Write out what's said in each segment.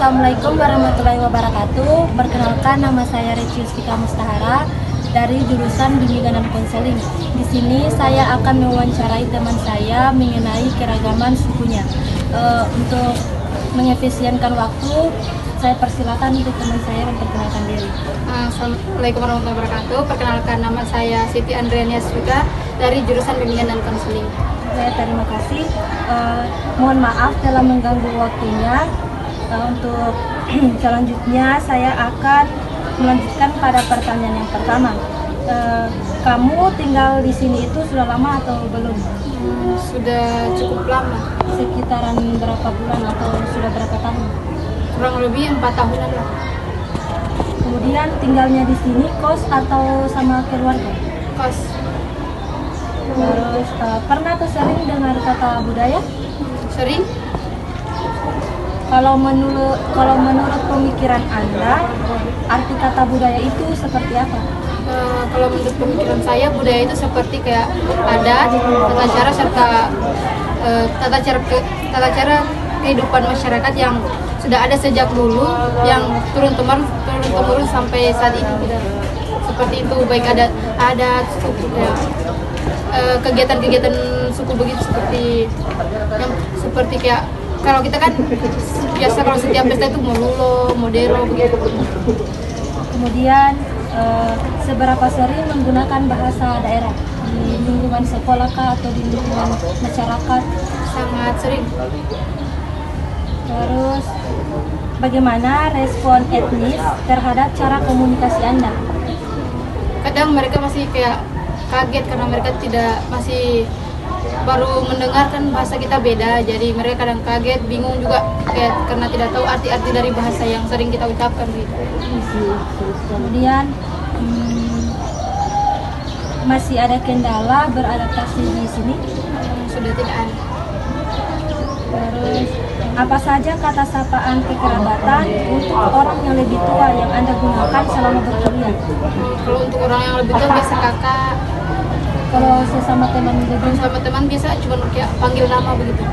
Assalamualaikum warahmatullahi wabarakatuh. Perkenalkan, nama saya Reci Yustika Mustahara dari jurusan Bimbingan dan Konseling. Di sini saya akan mewawancarai teman saya mengenai keragaman sukunya. Untuk mengefisienkan waktu, saya persilakan untuk teman saya memperkenalkan diri. Assalamualaikum warahmatullahi wabarakatuh. Perkenalkan, nama saya Siti Andriania Suka dari jurusan Bimbingan dan Konseling. Terima kasih. Mohon maaf telah mengganggu waktunya. Untuk selanjutnya saya akan melanjutkan pada pertanyaan yang pertama. Kamu tinggal di sini itu sudah lama atau belum? Sudah cukup lama, Sekitaran berapa bulan atau sudah berapa tahun? kurang lebih 4 tahunan lah. Kemudian tinggalnya di sini kos atau sama keluarga? Kos. Terus pernah atau sering dengar kata budaya? Sering? Kalau menurut pemikiran Anda, arti kata budaya itu seperti apa? Kalau menurut pemikiran saya, budaya itu seperti kayak adat, tata cara serta tata cara kehidupan masyarakat yang sudah ada sejak dulu, yang turun temurun sampai saat ini gitu. Seperti itu, baik adat suku, kayak kegiatan-kegiatan suku begitu, seperti kayak kalau kita kan biasa kalau setiap pesta itu molulo, modero begitu. Kemudian seberapa sering menggunakan bahasa daerah di lingkungan sekolah kah atau di lingkungan masyarakat? Sangat sering. Terus bagaimana respon etnis terhadap cara komunikasi Anda? Kadang mereka masih kayak kaget karena mereka masih baru mendengarkan bahasa kita beda, jadi mereka kadang kaget, bingung juga kayak karena tidak tahu arti-arti dari bahasa yang sering kita ucapkan gitu. Kemudian masih ada kendala beradaptasi di sini? Sudah tidak ada. Terus apa saja kata sapaan kekerabatan untuk orang yang lebih tua yang Anda gunakan selama berkuliah? Kalau untuk orang yang lebih tua biasa kakak, Kalau sesama teman kalau lebih, sama teman biasa cuma kayak panggil nama begitu.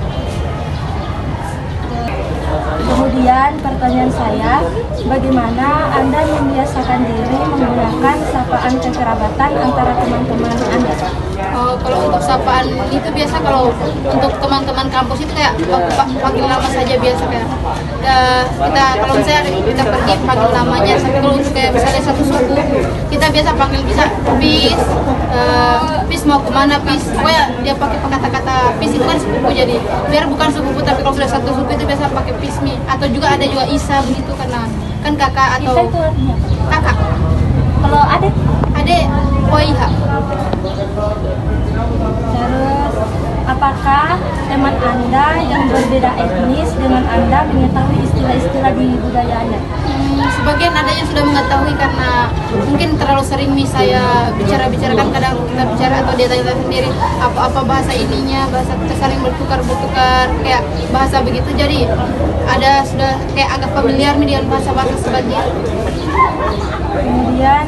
kemudian pertanyaan saya, bagaimana Anda membiasakan diri menggunakan sapaan kekerabatan antara teman-teman Anda? Kalau untuk sapaan itu biasa, kalau untuk teman-teman kampus itu kayak panggil nama saja biasa, kayak kita kalau misalnya kita pergi panggil namanya. Tapi kalau untuk kayak misalnya satu suku, kita biasa panggil bisa pis, pis mau kemana pis, pokoknya dia pakai kata-kata pis itu kan sepupu, jadi biar bukan sepupu tapi kalau sudah satu suku itu biasa pakai pismi, atau juga ada juga isa begitu karena kan kakak atau Isa itu artinya apa? kakak, Kalau adik? adik, poiha. Terus, apakah teman Anda yang berbeda etnis dengan Anda mengetahui istilah-istilah di budaya Anda? Sebagian ada yang sudah mengetahui karena mungkin terlalu sering saya bicarakan, kadang kita bicara atau dia tanya sendiri apa bahasa ininya, bahasa kita saling bertukar kayak bahasa begitu, jadi ada sudah kayak agak familiar nih dengan bahasa sebagian. Kemudian,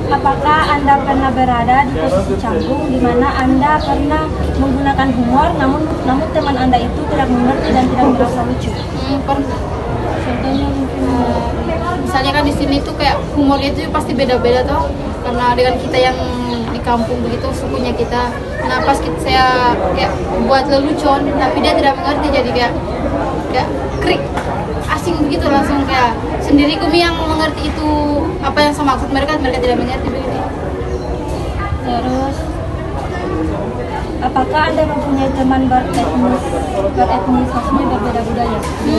apakah Anda pernah berada di posisi canggung di mana Anda pernah menggunakan humor namun teman Anda itu tidak mengerti dan tidak merasa lucu? Pernah. Contohnya mungkin Misalnya kan di sini tuh kayak humornya itu pasti beda-beda toh, karena dengan kita yang di kampung begitu sukunya kita. Nah pas saya kayak buat lelucon tapi dia tidak mengerti, jadi kayak krik asing begitu, langsung kayak sendiri kami yang mengerti itu apa yang saya maksud, mereka tidak mengerti begitu. Terus, apakah Anda mempunyai teman beretnis maksudnya berbeda budaya di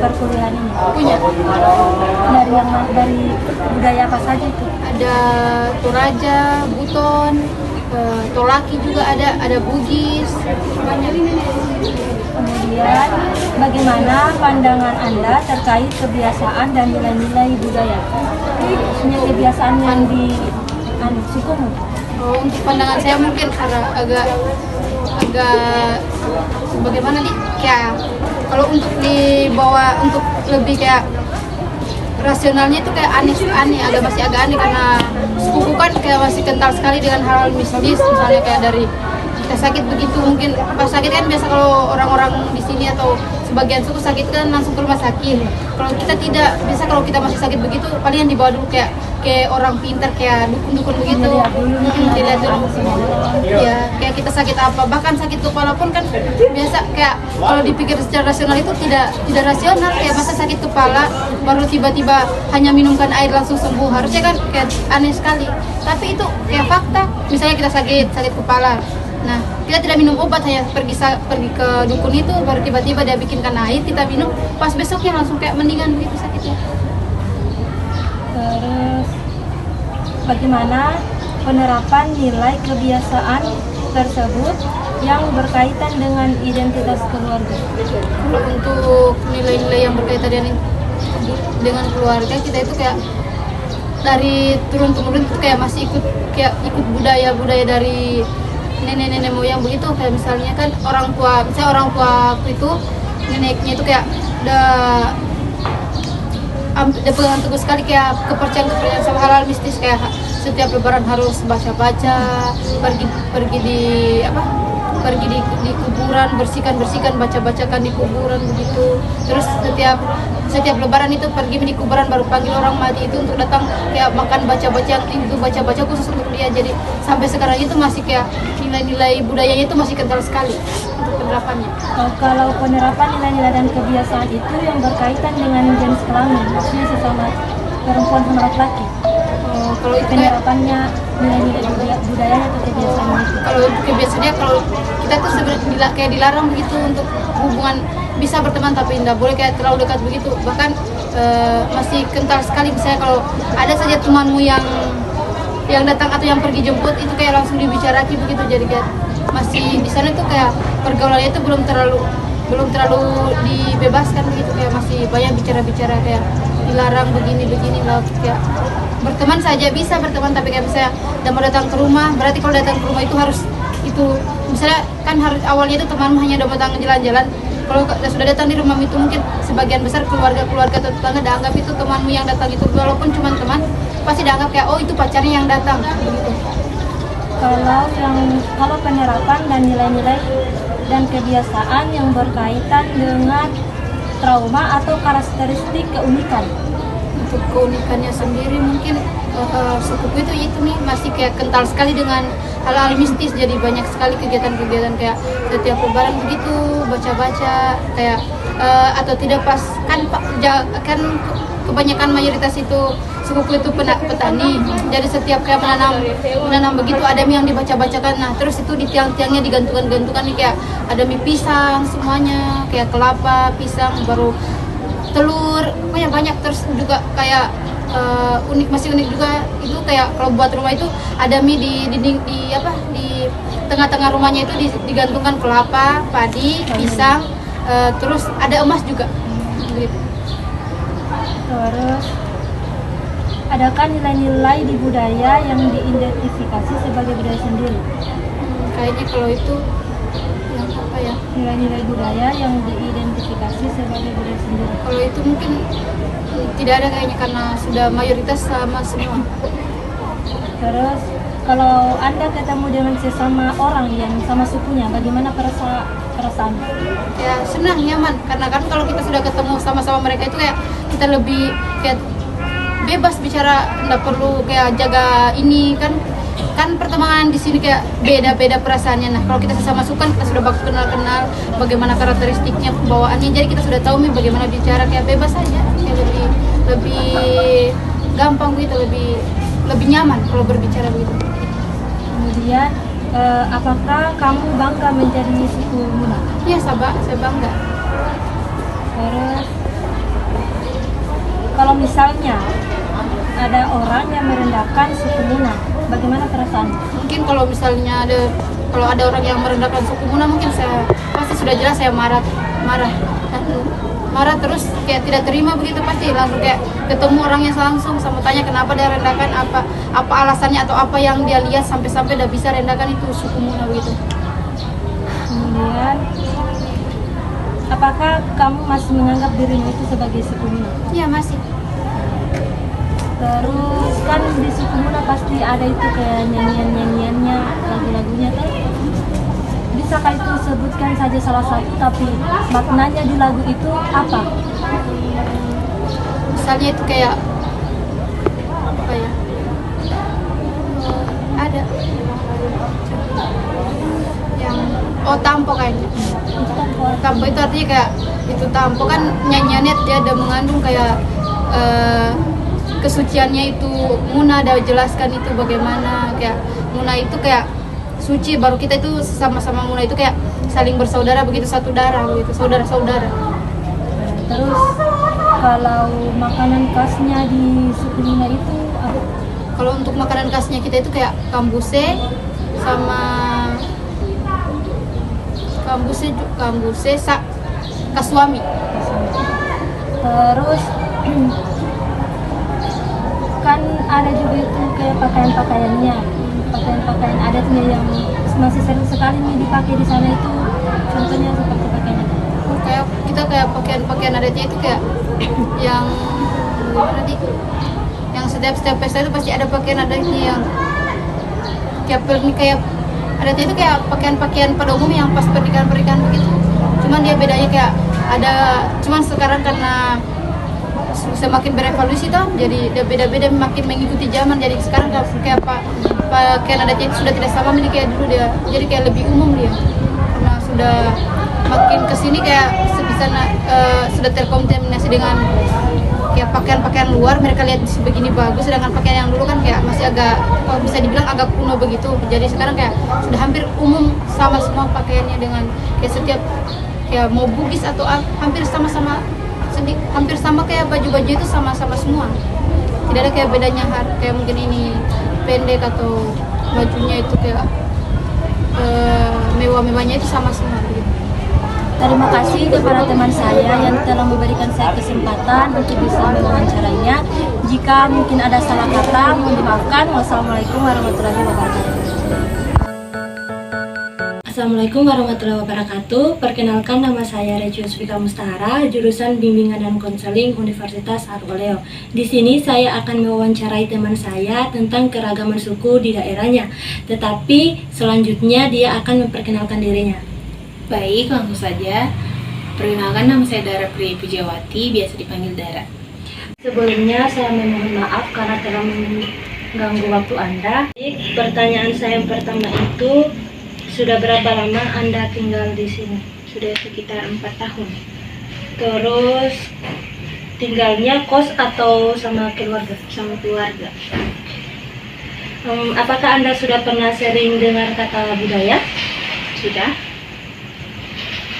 perkuliahan ini? Punya. Dari budaya apa saja itu? Ada Toraja, Buton, Tolaki juga ada Bugis, banyak. Kemudian, bagaimana pandangan Anda terkait kebiasaan dan nilai-nilai budaya? Maksudnya kebiasaan yang di sukumu? Untuk pandangan saya mungkin agak bagaimana nih, kayak kalau untuk dibawa untuk lebih kayak rasionalnya itu kayak masih agak aneh karena suku kan kayak masih kental sekali dengan hal-hal mistis, misalnya kayak dari kita sakit begitu, mungkin pas sakit kan biasa kalau orang-orang di sini atau sebagian suku sakit kan langsung ke rumah sakit. Kalau kita tidak, biasa kalau kita masih sakit begitu paling yang dibawa dulu kayak orang pintar, kayak dukun-dukun begitu. Dilihat dulu. Ya, kayak kita sakit apa, bahkan sakit kepala pun kan biasa kayak kalau dipikir secara rasional itu tidak rasional, kayak masa sakit kepala baru tiba-tiba hanya minumkan air langsung sembuh, harusnya kan kayak aneh sekali. Tapi itu kayak fakta. Misalnya kita sakit kepala, nah kita tidak minum obat, hanya pergi ke dukun itu, baru tiba-tiba dia bikinkan air kita minum, pas besoknya langsung kayak mendingan begitu sakitnya. Terus bagaimana penerapan nilai kebiasaan tersebut yang berkaitan dengan identitas keluarga? Kalau untuk nilai-nilai yang berkaitan dengan keluarga, kita itu kayak dari turun-temurun kayak masih ikut budaya dari nenek-nenek moyang begitu. Kayak misalnya kan orang tua itu neneknya itu kayak udah pegang teguh sekali kayak kepercayaan sama hal-hal mistis, kayak setiap lebaran harus baca-baca, pergi di kuburan, bersihkan baca-bacakan di kuburan begitu. Terus setiap lebaran itu pergi di kuburan, baru panggil orang mati itu untuk datang kayak makan baca-baca khusus untuk dia. Jadi sampai sekarang itu masih kayak nilai-nilai budayanya itu masih kental sekali untuk penerapannya. Kalau penerapan nilai-nilai dan kebiasaan itu yang berkaitan dengan jenis kelamin, maksudnya sesama perempuan sama laki-laki. Kalau itu penerapannya nilai-nilai budayanya atau kebiasaannya itu. Kalau kebiasaannya, kalau kita tuh sebenarnya kayak dilarang begitu untuk hubungan, bisa berteman tapi tidak boleh kayak terlalu dekat begitu. Bahkan masih kental sekali, misalnya kalau ada saja temanmu yang datang atau yang pergi jemput itu kayak langsung dibicarakan begitu. Jadi kayak masih di sana tuh kayak pergaulannya itu belum terlalu dibebaskan begitu, kayak masih banyak bicara kayak dilarang begini lah. Kayak berteman saja bisa berteman, tapi kayak misalnya mau datang ke rumah, berarti kalau datang ke rumah itu harus itu misalnya kan harus awalnya itu temanmu hanya udah datang jalan-jalan. Kalau sudah datang di rumah itu mungkin sebagian besar keluarga atau tetangga dianggap itu temanmu yang datang itu, walaupun cuma teman pasti dianggap kayak oh itu pacarnya yang datang begitu. Kalau penerapan dan nilai-nilai dan kebiasaan yang berkaitan dengan trauma atau karakteristik keunikan. Untuk keunikannya sendiri mungkin sukuku itu nih masih kayak kental sekali dengan hal-hal mistis. Jadi banyak sekali kegiatan-kegiatan kayak setiap lebaran begitu baca-baca kayak atau tidak pas kan kebanyakan mayoritas itu sukuku itu petani. Jadi setiap kayak menanam begitu ada mie yang dibaca-bacakan. Nah terus itu di tiang-tiangnya digantungan nih kayak ada mie pisang semuanya, kayak kelapa, pisang, baru telur, pokoknya banyak. Terus juga kayak masih unik juga itu kayak kalau buat rumah itu ada mie di dinding di tengah-tengah rumahnya itu digantungkan kelapa, padi, pisang, terus ada emas juga. Gitu. Terus adakah nilai-nilai di budaya yang diidentifikasi sebagai budaya sendiri? Kayaknya kalau itu yang apa ya? Nilai-nilai budaya yang diidentifikasi sebagai budaya sendiri. Kalau itu mungkin tidak ada kayaknya, karena sudah mayoritas sama semua. Terus kalau Anda ketemu dengan sesama orang yang sama sukunya, bagaimana perasaan? Ya senang, nyaman, karena kan kalau kita sudah ketemu sama-sama mereka itu kayak kita lebih kayak bebas bicara, nggak perlu kayak jaga ini kan pertemanan di sini kayak beda-beda perasaannya. Nah kalau kita sesama sukan kita sudah bagus kenal bagaimana karakteristiknya, pembawaannya, jadi kita sudah tahu nih bagaimana bicara, kayak bebas aja, kayak lebih gampang gitu, lebih nyaman kalau berbicara begitu. Kemudian apakah kamu bangga menjadi suku Muna? Iya, saya bangga. Terus kalau misalnya ada orang yang merendahkan suku Muna, bagaimana perasaan? Mungkin kalau misalnya ada orang yang merendahkan suku Muna, mungkin saya pasti sudah jelas saya marah terus kayak tidak terima begitu, pasti langsung kayak ketemu orangnya langsung sama tanya kenapa dia rendahkan, apa alasannya atau apa yang dia lihat sampai udah bisa rendahkan itu suku Muna begitu. Kemudian apakah kamu masih menganggap dirimu itu sebagai suku Muna? Iya, masih. Terus kan di suku Muna pasti ada itu kayak nyanyiannya, lagu-lagunya kan? Di bisakah itu sebutkan saja salah satu, tapi maknanya di lagu itu apa? Misalnya itu kayak apa ya? Ada yang tampo kayaknya. Itu kan Tampo itu artinya kayak itu tampo kan nyanyiannya dia ada mengandung kayak kesuciannya itu. Muna ada jelaskan itu bagaimana kayak Muna itu kayak suci, baru kita itu sama-sama Muna itu kayak saling bersaudara begitu, satu darah begitu, saudara-saudara. Terus kalau makanan khasnya di suku Lingga itu apa? Kalau untuk makanan khasnya kita itu kayak kambuse sama kasuami. Terus kan ada juga itu kayak pakaian-pakaiannya, pakaian-pakaian adatnya yang masih sering sekali nih dipakai di sana itu, contohnya seperti pakaian adat. Kayak kita kayak pakaian adatnya itu kayak yang gimana sih? Yang setiap pesta itu pasti ada pakaian adatnya yang kayak adatnya itu kayak pakaian pada umumnya yang pas pernikahan begitu. Cuman dia bedanya kayak cuman sekarang karena semakin berevolusi toh, jadi dia beda-beda makin mengikuti zaman. Jadi sekarang kayak pakaian adatnya itu sudah tidak sama milik kayak dulu dia. Jadi kayak lebih umum dia. Karena sudah makin kesini kayak sudah terkontaminasi dengan kayak pakaian luar, mereka lihat begini bagus, sedangkan pakaian yang dulu kan kayak masih agak bisa dibilang agak kuno begitu. Jadi sekarang kayak sudah hampir umum sama semua pakaiannya, dengan kayak setiap kayak mau Bugis atau hampir sama-sama, hampir sama kayak baju-baju itu sama-sama semua. Tidak ada kayak bedanya kayak mungkin ini pendek atau bajunya itu kayak mewah-mewahnya itu sama semua gitu. Terima kasih kepada teman saya yang telah memberikan saya kesempatan untuk bisa mewawancarainya. Jika mungkin ada salah kata, mohon dimaafkan. Wassalamualaikum warahmatullahi wabarakatuh. Assalamualaikum warahmatullahi wabarakatuh. Perkenalkan, nama saya Recius Vika Mustahara, jurusan Bimbingan dan Konseling Universitas Argoleo. Di sini saya akan mewawancarai teman saya tentang keragaman suku di daerahnya. Tetapi selanjutnya dia akan memperkenalkan dirinya. Baik, langsung saja. Perkenalkan, nama saya Dara Pri Pujawati, biasa dipanggil Dara. Sebelumnya saya memohon maaf karena telah mengganggu waktu Anda. Pertanyaan saya yang pertama itu, sudah berapa lama Anda tinggal di sini? Sudah sekitar 4 tahun. Terus tinggalnya kos atau sama keluarga? Sama keluarga. Apakah Anda sudah pernah sering dengar kata budaya? Sudah.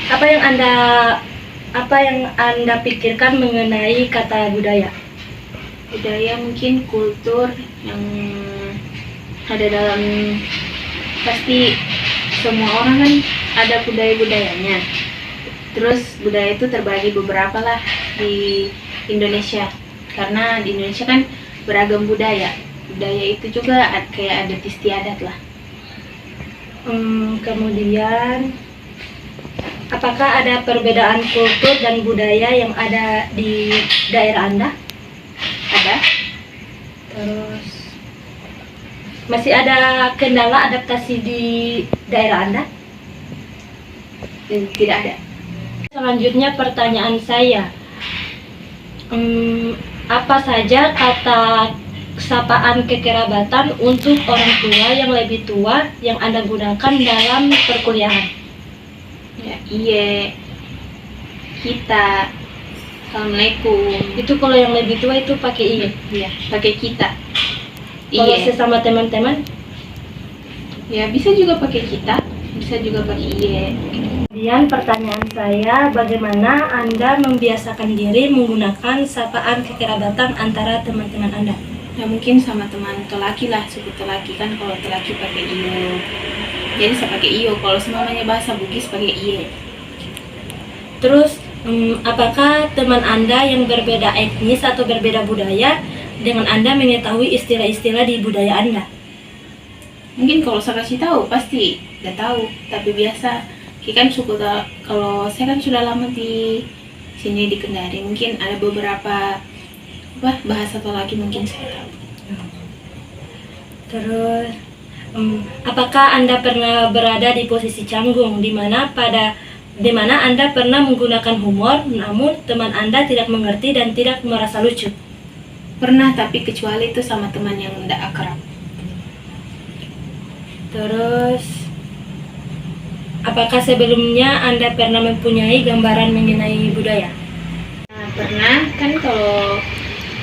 Apa yang Anda pikirkan mengenai kata budaya? Budaya mungkin kultur yang ada dalam, pasti semua orang kan ada budaya-budayanya. Terus budaya itu terbagi beberapa lah di Indonesia. Karena di Indonesia kan beragam budaya. Budaya itu juga kayak adat istiadat lah. Kemudian apakah ada perbedaan kultur dan budaya yang ada di daerah Anda? Ada. Terus masih ada kendala adaptasi di daerah Anda? Tidak ada. Selanjutnya pertanyaan saya, apa saja kata sapaan kekerabatan untuk orang tua yang lebih tua yang Anda gunakan dalam perkuliahan? Ya, iya, kita, assalamualaikum. Itu kalau yang lebih tua itu pakai iye. Iya, pakai kita. Kalau Iya. sesama teman-teman? Ya, bisa juga pakai kita, bisa juga pakai iye. Kemudian pertanyaan saya, bagaimana Anda membiasakan diri menggunakan sapaan kekerabatan antara teman-teman Anda? Ya mungkin sama teman telaki lah, suku telaki kan, kalau telaki pakai iyo. Jadi saya pakai iyo, kalau semuanya bahasa Bugis pakai iye. Terus, apakah teman Anda yang berbeda etnis atau berbeda budaya dengan Anda mengetahui istilah-istilah di budaya Anda? Mungkin kalau saya kasih tahu pasti udah tahu, tapi biasa kan kalau saya kan sudah lama di sini di Kendari, mungkin ada beberapa bahasa telaki mungkin saya tahu. Terus, Apakah Anda pernah berada di posisi canggung di mana Anda pernah menggunakan humor, namun teman Anda tidak mengerti dan tidak merasa lucu? Pernah, tapi kecuali itu sama teman yang tidak akrab. Terus, apakah sebelumnya Anda pernah mempunyai gambaran mengenai budaya? Nah, pernah kan, kalau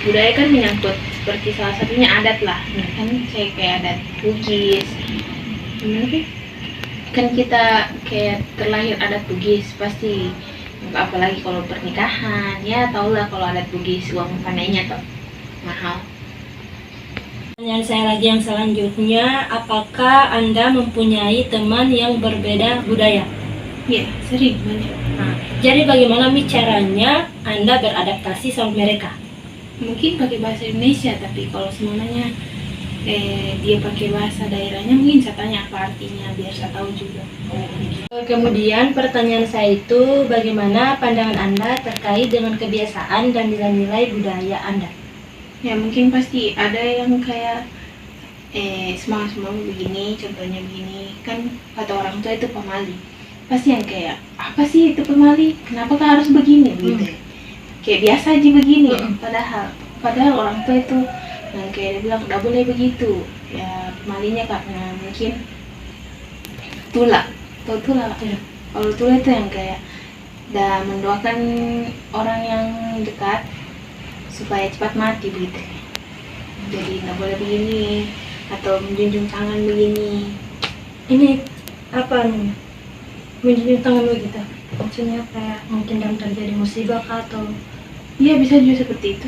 budaya kan menyangkut seperti salah satunya adat lah. Kan saya kayak adat Bugis. Gimana sih? Kan kita kayak terlahir adat Bugis, pasti apalagi kalau pernikahan, ya tau lah kalau adat Bugis uang panainya tuh mahal. Pertanyaan saya lagi yang selanjutnya, apakah Anda mempunyai teman yang berbeda budaya? Iya, sering banyak. Nah, jadi bagaimana caranya Anda beradaptasi sama mereka? Mungkin pakai bahasa Indonesia, tapi kalau semuanya dia pakai bahasa daerahnya, mungkin saya tanya apa artinya biar saya tahu juga. Kemudian pertanyaan saya itu, bagaimana pandangan Anda terkait dengan kebiasaan dan nilai-nilai budaya Anda? Ya mungkin pasti ada yang kayak semangat begini, contohnya begini, kan kata orang tua itu pemali. Pasti yang kayak, apa sih itu pemali? Kenapa harus begini? Gitu. Kayak biasa aja begini, padahal orang tua itu yang kayak dia bilang nggak boleh begitu. Ya pemalinya karena mungkin tula, tau tula. Kalau tula itu yang kayak udah mendoakan orang yang dekat supaya cepat mati begitu. Jadi nggak boleh begini atau menjunjung tangan begini. Ini apa nih? Menjunjung tangan begitu? Maksudnya kayak mungkin dalam terjadi musibah kah atau? Iya, bisa juga seperti itu.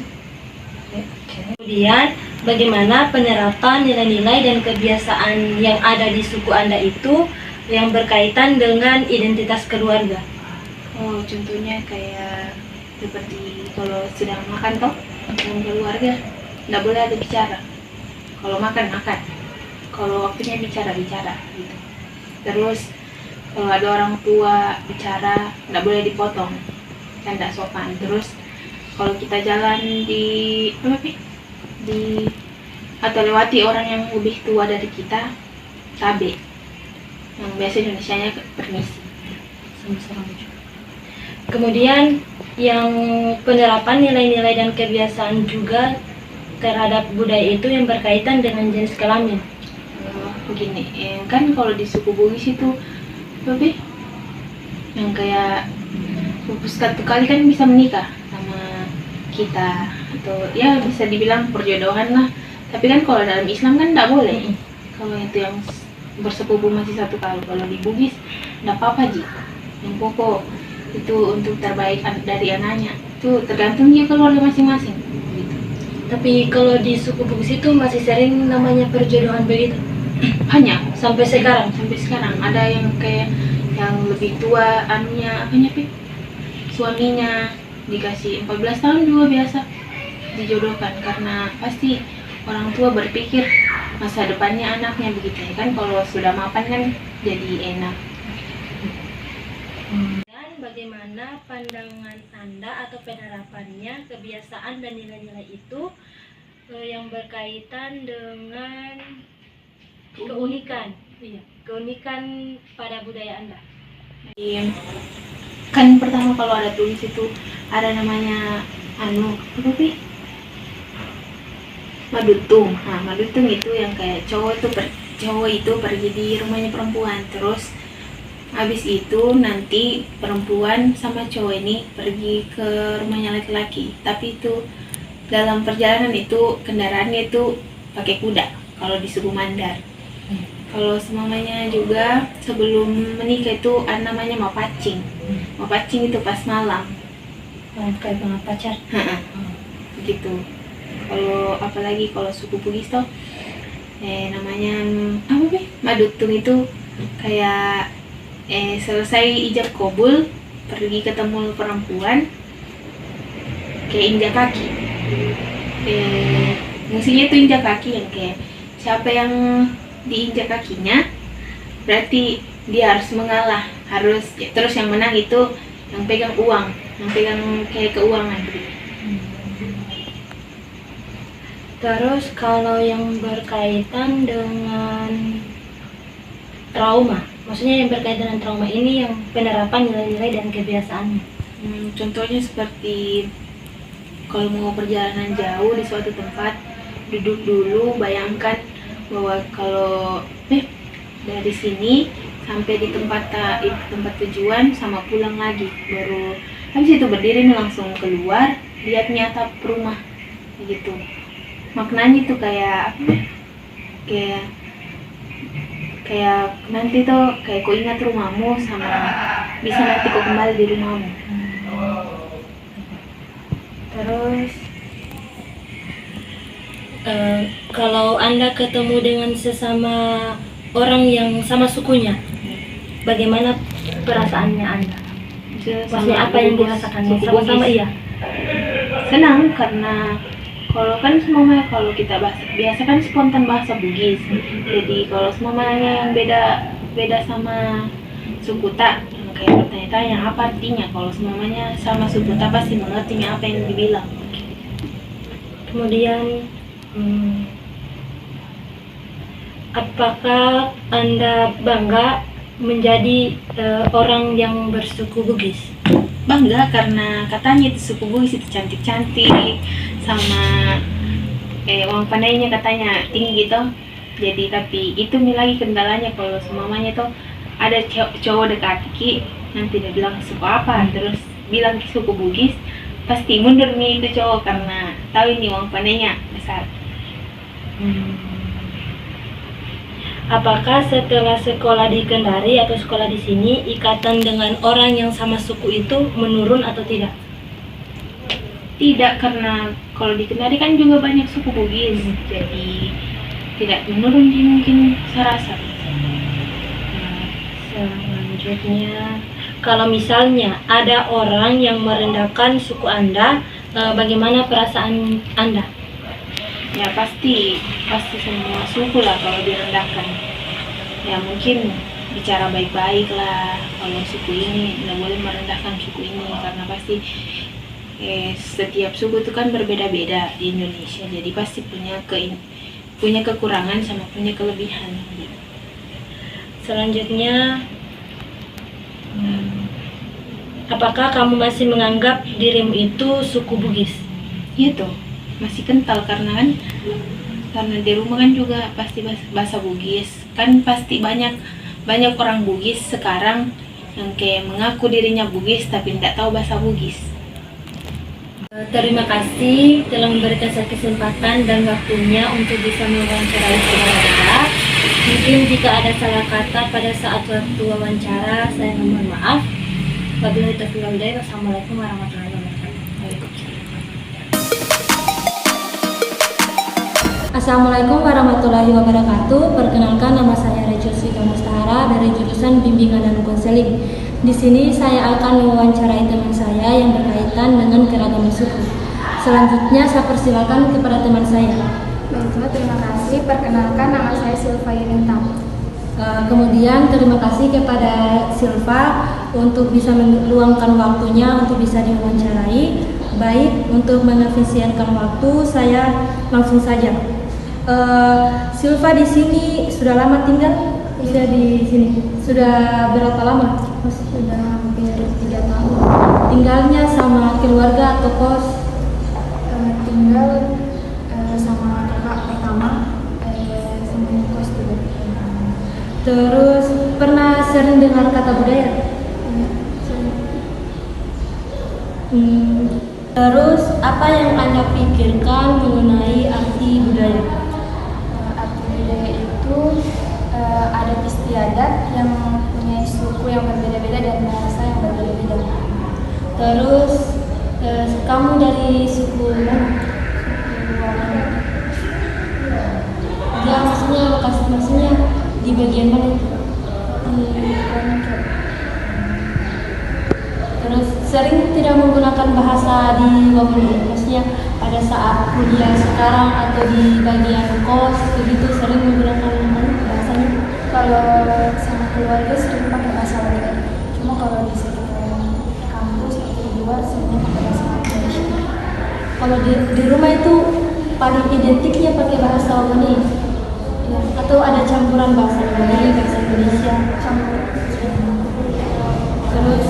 Kemudian, bagaimana penerapan nilai-nilai dan kebiasaan yang ada di suku Anda itu yang berkaitan dengan identitas keluarga? Oh, contohnya kayak seperti kalau sedang makan toh dengan keluarga, nggak boleh ada bicara. Kalau makan, kalau waktunya bicara gitu. Terus kalau ada orang tua bicara, nggak boleh dipotong, kan nggak sopan. Terus kalau kita jalan atau lewati orang yang lebih tua dari kita, tabe, yang biasa Indonesianya permisi. Kemudian yang penerapan nilai-nilai dan kebiasaan juga terhadap budaya itu yang berkaitan dengan jenis kelamin. Begini, kan kalau di suku Bugis itu yang kayak pupus satu kali kan bisa menikah sama kita, atau ya bisa dibilang perjodohan lah. Tapi kan kalau dalam Islam kan nggak boleh. Kalau itu yang bersepupu masih satu kali, kalau di Bugis nggak apa-apa Ji. Yang pokok itu untuk terbaik dari anaknya, itu tergantung dia keluarga masing-masing gitu. Tapi kalau di suku Bugis itu masih sering namanya perjodohan begitu? Banyak Sampai sekarang? sampai sekarang ada yang kayak yang lebih tua suaminya dikasih 14 tahun juga biasa dijodohkan, karena pasti orang tua berpikir masa depannya anaknya begitu ya kan. Kalau sudah mapan kan jadi enak. Dan bagaimana pandangan Anda atau penerapannya kebiasaan dan nilai-nilai itu yang berkaitan dengan keunikan pada budaya Anda? Kan pertama kalau ada tulis itu ada namanya madutung. Nah, madutung itu yang kayak cowok itu pergi di rumahnya perempuan, terus habis itu nanti perempuan sama cowok ini pergi ke rumahnya laki-laki. Tapi itu dalam perjalanan itu kendaraannya itu pakai kuda kalau di suku Mandar. Kalau semuanya juga sebelum menikah itu ada namanya mapacing. Mapacing itu pas malam. Kayak banget pacar. Begitu. Kalau apalagi kalau suku Bugis tuh namanya madutung itu kayak selesai ijab kabul pergi ketemu perempuan kayak injak kaki. Fungsinya itu injak kaki, yang kayak siapa yang diinjak kakinya berarti dia harus mengalah, terus yang menang itu yang pegang uang, yang pegang kayak keuangan gitu. Terus kalau yang berkaitan dengan trauma. Maksudnya yang berkaitan dengan trauma ini yang penerapan nilai-nilai dan kebiasaannya. Contohnya seperti kalau mau perjalanan jauh di suatu tempat, duduk dulu, bayangkan bahwa kalau dari sini sampai di tempat tujuan sama pulang lagi, baru habis itu berdiri nih langsung keluar, lihat atap rumah gitu. Maknanya itu kayak kayak nanti tuh kayak kau ingat rumahmu sama bisa nanti kau kembali di rumahmu. Terus kalau Anda ketemu dengan sesama orang yang sama sukunya, bagaimana perasaannya Anda? Maksudnya apa yang dirasakannya? Sama-sama iya. Senang karena kalau kita biasa kan spontan bahasa Bugis. Jadi kalau semuanya yang beda sama suku tak kayak bertanya-tanya apa artinya. Kalau semuanya sama suku tak pasti mengerti apa yang dibilang. Kemudian apakah Anda bangga menjadi orang yang bersuku Bugis? Bangga karena katanya itu suku Bugis itu cantik-cantik, sama uang pandainya katanya tinggi gitu. Jadi tapi itu lagi kendalanya kalau semuanya tuh ada cowok dekati nanti dia bilang suku apa, terus bilang suku Bugis, pasti mundur nih itu cowok karena tahu ini uang pandainya besar. Apakah setelah sekolah di Kendari atau sekolah di sini, ikatan dengan orang yang sama suku itu menurun atau tidak? Tidak, karena kalau di Kendari kan juga banyak suku Bugis, jadi tidak menurun mungkin saya rasa. Selanjutnya, kalau misalnya ada orang yang merendahkan suku Anda, bagaimana perasaan Anda? Ya pasti semua suku lah kalau direndahkan. Ya mungkin bicara baik-baik lah, kalau suku ini tidak boleh merendahkan suku ini, karena pasti setiap suku itu kan berbeda-beda di Indonesia, jadi pasti punya kekurangan sama punya kelebihan. Selanjutnya, apakah kamu masih menganggap dirimu itu suku Bugis? Iya tuh, masih kental karena di rumah kan juga pasti bahasa Bugis. Kan pasti banyak orang Bugis sekarang yang kayak mengaku dirinya Bugis tapi tidak tahu bahasa Bugis. Terima kasih telah memberikan saya kesempatan dan waktunya untuk bisa mewawancarai saudara. Mungkin jika ada salah kata pada saat waktu wawancara, saya mohon maaf. Wabillahi taufiq wal hidayah. Wassalamualaikum warahmatullahi wabarakatuh. Assalamualaikum warahmatullahi wabarakatuh. Perkenalkan, nama saya Recia Yustika Mustahara dari jurusan Bimbingan dan Konseling. Di sini saya akan mewawancarai teman saya yang berkaitan dengan keragaman suku. Selanjutnya saya persilakan kepada teman saya. Baiklah, terima kasih. Perkenalkan, nama saya Silva Yunintang. Kemudian terima kasih kepada Silva untuk bisa meluangkan waktunya untuk bisa diwawancarai. Baik, untuk mengefisienkan waktu saya langsung saja. Silva di sini sudah lama tinggal? Sudah di sini. Sudah berapa lama? Sudah hampir 3 tahun. Tinggalnya sama keluarga atau kos? Tinggal sama kakak pertama, sama kos juga. Terus pernah sering dengar kata budaya? Terus apa yang Anda pikirkan mengenai arti budaya? Arti budaya itu adat istiadat yang punya suku yang berbeda-beda dan bahasa yang berbeda-beda. Terus kamu dari suku mana? Ya, maksudnya di bagian mana? Terus sering tidak menggunakan bahasa di Wamena, maksudnya pada saat kuliah sekarang atau di bagian kos begitu sering menggunakan bahasanya? Kalau sama keluarga sering pakai bahasa Wamena. Cuma kalau di sekitar kampus atau di luar seringnya pakai bahasa Indonesia. Kalau di rumah itu paling identiknya pakai bahasa Wamena, ya, atau atau ada campuran bahasa Bali, bahasa Indonesia? Terus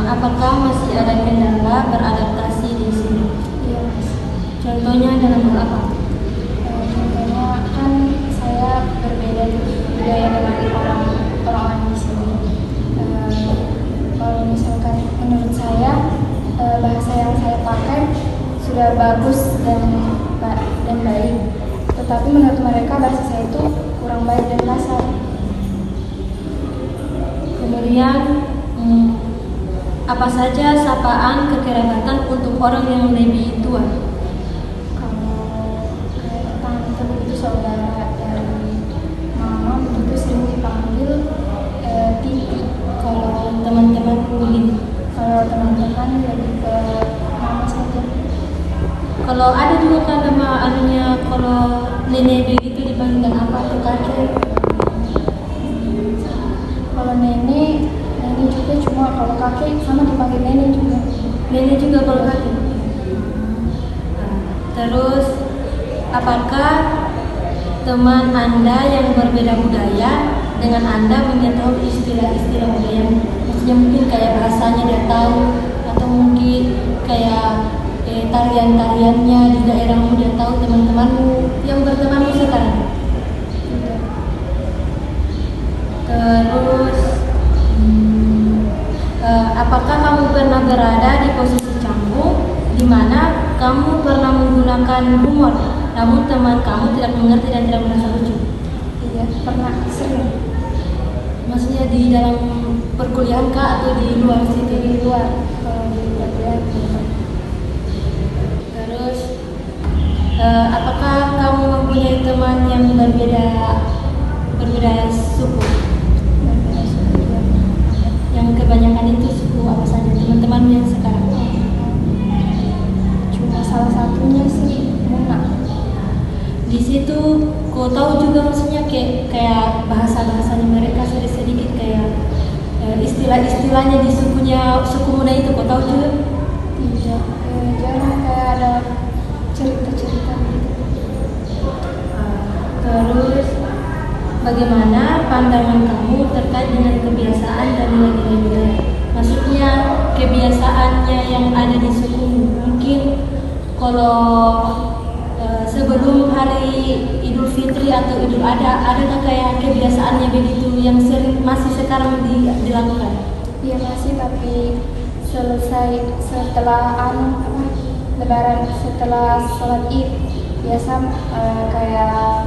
apakah masih ada kendala beradaptasi di sini? Iya, Mas. Contohnya dalam hal apa? Contohnya kan saya berbeda budaya dengan orang-orang di sini. Kalau misalkan menurut saya bahasa yang saya pakai sudah bagus dan baik, tetapi menurut mereka bahasa saya itu kurang baik dan kasar. Kemudian apa saja sapaan kekerabatan untuk orang yang lebih tua? Kalau kayak tante itu saudara dari mama begitu sering dipanggil Titi. Kalau teman-teman begini. Kalau teman-teman lebih ke mama saja. Kalau ada juga kan nama anunya, kalau nenek begitu dipanggil apa atau kakek? Kalau nenek juga, cuma kalau kakek sama dipanggil nenek juga. Nenek juga kalau kakek. Terus apakah teman Anda yang berbeda budaya dengan Anda mengetahui istilah-istilah budaya? Maksudnya mungkin kayak bahasanya dia tahu, atau mungkin kayak tarian-tariannya di daerahmu dia tahu, teman-temanmu yang bertemanmu sekarang. Terus apakah kamu pernah berada di posisi canggung di mana kamu pernah menggunakan humor namun teman kamu tidak mengerti dan tidak merasa lucu? Iya, pernah sering Maksudnya di dalam perkuliahan kah atau di luar situ? di luar. Kalau di perkuliahan Terus apakah kamu mempunyai teman yang berbeda suku? berbeda suku ya. Yang kebanyakan itu suku apa saja teman-teman yang sekarang? Cuma salah satunya sih Muna. Di situ kau tahu juga maksudnya kayak bahasa-bahasanya mereka sedikit kayak istilah-istilahnya di suku Muna itu kau tahu juga? Tidak, jarang kayak ada cerita-cerita gitu. Terus bagaimana pandangan kamu terkait dengan kebiasaan dan nilai-nilai budaya? Maksudnya kebiasaannya yang ada di suku, mungkin kalau sebelum hari Idul Fitri atau Idul Adha, adakah kayak kebiasaannya begitu yang sering masih sekarang dilakukan? Iya masih, tapi selesai setelah Lebaran, setelah sholat Id biasa kayak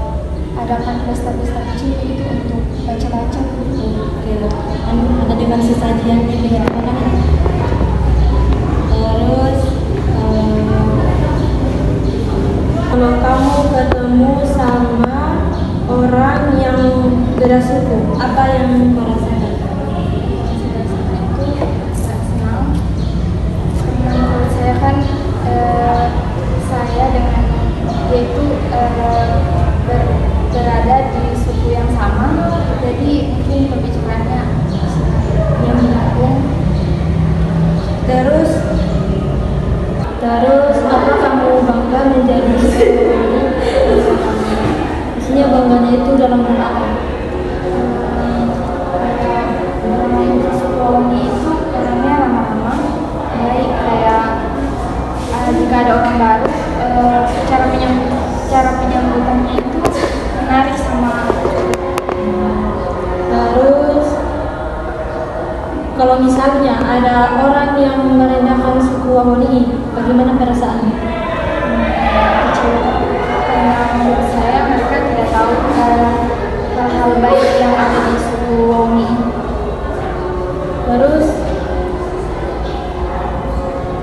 adakan pesta-pesta kecil itu untuk baca-baca gitu. Ada dengan sesajiannya begitu kan? Terus kalau kamu ketemu sama orang yang beda suku, apa yang kau rasakan? Itu nggak senang karena menurut saya kan saya dengan dia itu berada di suku yang sama, jadi mungkin pembicaraannya yang menyambung. Terus apa kamu bangga menjadi suku? Maksudnya bangganya itu dalam hal apa? Suami itu orangnya ramah-ramah, baik, kayak jika ada orang baru cara penyambutannya itu menarik sama aku. Terus kalau misalnya ada orang yang merendahkan suku Wamoni, bagaimana perasaannya? Kecewa, karena menurut saya mereka tidak tahu hal-hal baik yang ada di suku Woni. Terus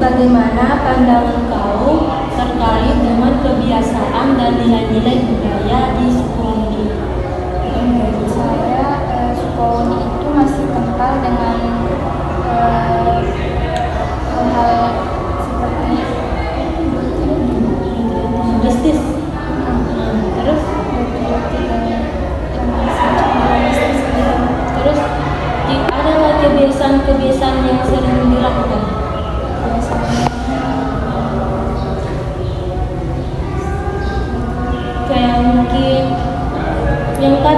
bagaimana pandangan kau terkait dengan kebiasaan dan nilai-nilai budaya di suku Wamoni? Menurut saya suku Woni itu masih kental dengan hal-hal seperti Mistis. Terus terus ada nggak kebiasaan-kebiasaan yang sering dilakukan? Kayak mungkin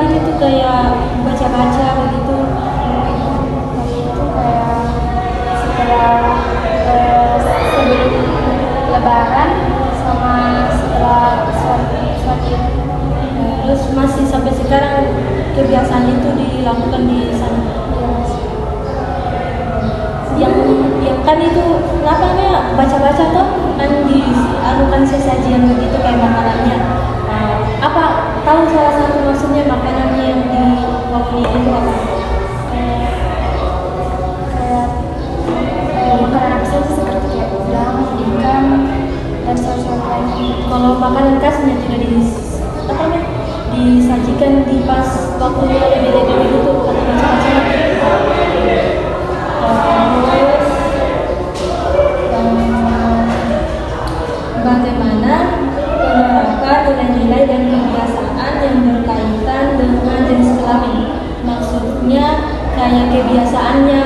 tadi itu kayak baca-baca begitu. Kami itu kayak setelah sebelum Lebaran sama setelah sholat Id. Terus masih sampai sekarang kebiasaan itu dilakukan di sana. Yang kan itu namanya baca-baca tuh kan dianukan sesajian begitu kayak makanannya. Apa tahu salah satu maksudnya makanannya yang di waktu itu apa? Kayak makanan apa saja seperti kayak udang, ikan, dan sayur-sayur lainnya. Kalau makanan khasnya tidak disajikan di pas waktunya lebih dekat begitu atau macam-macam. Terus bagaimana menerapkan nilai-nilai dan kebiasaan yang berkaitan dengan jenis kelamin? Maksudnya kayak kebiasaannya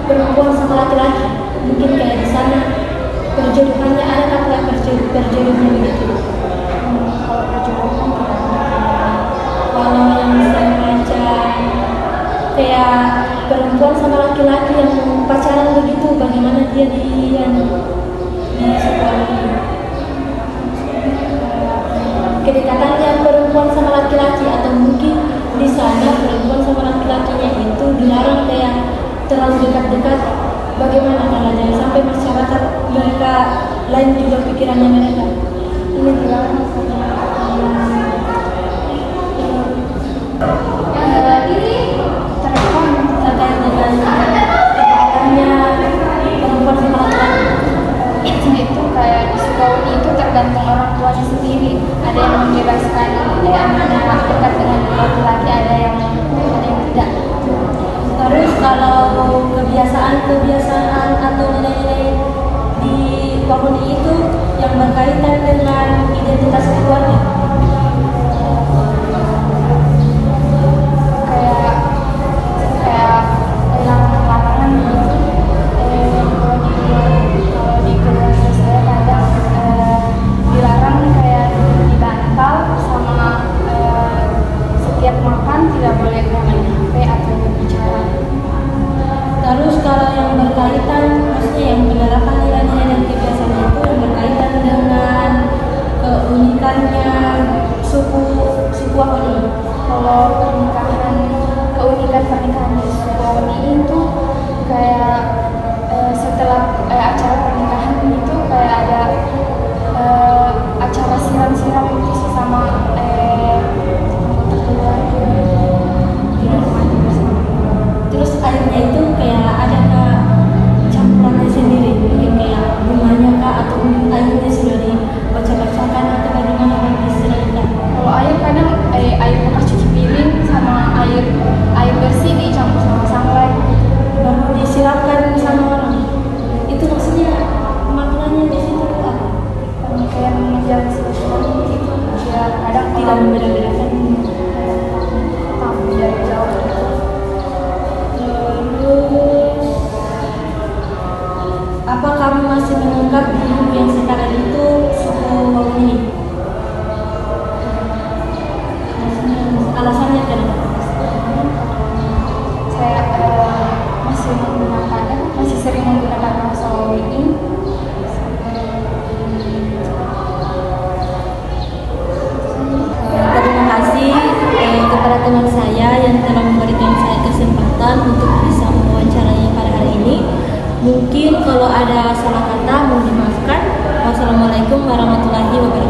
perempuan sama laki-laki. Mungkin kayak di sana perjodohannya ada kayak perjodohan begitu. Kalau perjodohan Kalau yang saya baca kayak perempuan sama laki-laki yang pacaran begitu, bagaimana dia di sekolah ini? Kedekatannya perempuan sama laki-laki atau mungkin di sana perempuan sama laki-lakinya itu dilarang kayak terlalu dekat-dekat. Bagaimana kalau jangan sampai masyarakat mereka lain juga pikirannya mereka? ini dilarang terekam Terkait dengan kedekatannya perempuan sama laki-laki. itu kayak di Sukawati itu tergantung orang tuanya sendiri. Ada yang membebaskan anaknya dekat dengan laki-laki, ada yang tidak. Terus kalau kebiasaan atau nilai-nilai di Wahuni itu yang berkaitan dengan identitas keluarga. kayak larangan gitu. Kalau di keluarga saya kadang dilarang kayak di bantal sama setiap makan tidak boleh main HP atau berbicara. Terus kalau yang berkaitan, maksudnya yang penerapan nilai-nilai dan kebiasaan itu yang berkaitan dengan keunikannya suku Wahuni. Kalau keunikan pernikahan di Sukawati itu kayak setelah acara pernikahan itu kayak ada acara siram-siram itu sesama anggota keluarga tidak mandi bersama. Terus airnya itu kayak ada campurannya sendiri, mungkin kayak bunganya kah atau airnya sudah dibaca-bacakan atau bagaimana istilahnya? Kalau air kadang air bekas cuci piring sama air bersih dicampur sama sunlight Baru disiramkan sama orang. Itu maksudnya maknanya di situ apa? kayak mengejar silaturahmi gitu. Ya kadang Tidak membeda-bedakan. tamu dari jauh gitu. Terus apa kamu masih menganggap dirimu yang sekarang itu suku Wahuni? Alasannya kenapa? Saya masih sering menggunakan bahasa Wawi. Terima kasih kepada teman saya yang telah memberikan saya kesempatan untuk bisa mewawancarai pada hari ini. Mungkin kalau ada salah kata mohon dimaafkan. Wassalamualaikum warahmatullahi wabarakatuh.